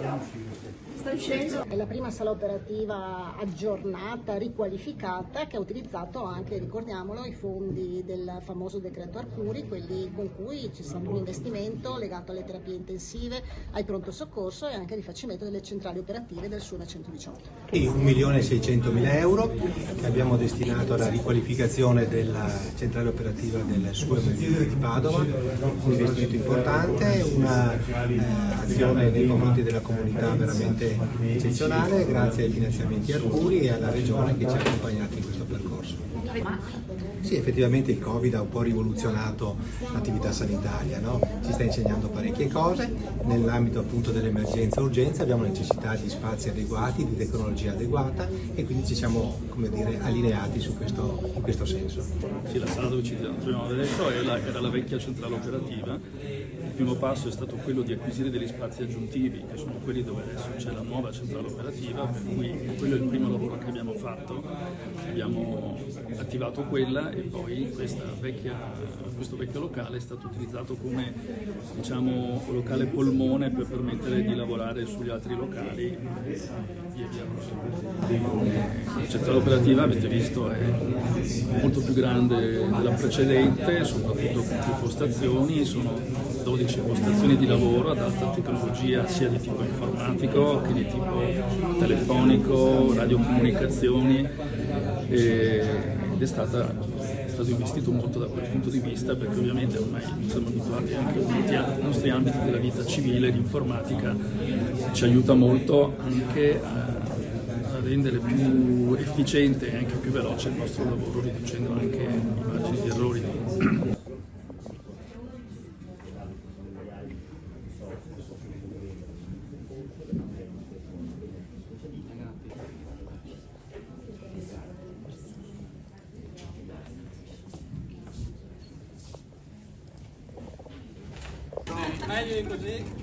È la prima sala operativa aggiornata, riqualificata, che ha utilizzato anche, ricordiamolo, i fondi del famoso decreto Arcuri, quelli con cui c'è stato un investimento legato alle terapie intensive, ai pronto soccorso e anche al rifacimento delle centrali operative del SURA 118. 1.600.000 euro che abbiamo destinato alla riqualificazione della centrale operativa del SURA di Padova, un investimento importante, un'azione nei confronti della comunità veramente eccezionale, grazie ai finanziamenti Arcuri e alla Regione che ci ha accompagnati in questo percorso. Sì, effettivamente il Covid ha un po' rivoluzionato l'attività sanitaria, no? Ci sta insegnando parecchie cose, nell'ambito appunto dell'emergenza e urgenza abbiamo necessità di spazi adeguati, di tecnologia adeguata e quindi ci siamo, come dire, allineati in questo senso. Sì, la sala dove ci troviamo adesso era la vecchia centrale operativa. Il primo passo è stato quello di acquisire degli spazi aggiuntivi, che sono quelli dove adesso c'è la nuova centrale operativa, per cui quello è il primo lavoro che abbiamo fatto. Abbiamo attivato quella e poi questo vecchio locale è stato utilizzato come, diciamo, locale polmone per permettere di lavorare sugli altri locali e via così. La centrale operativa, avete visto, è molto più grande della precedente, soprattutto con più postazioni, sono 12 postazioni di lavoro ad alta tecnologia sia di tipo informatico che di tipo telefonico, radiocomunicazioni ed è stato investito molto da quel punto di vista, perché ovviamente ormai siamo abituati anche a molti nostri ambiti della vita civile, l'informatica ci aiuta molto anche a rendere più efficiente e anche più veloce il nostro lavoro, riducendo anche i margini di errori. Meglio di così.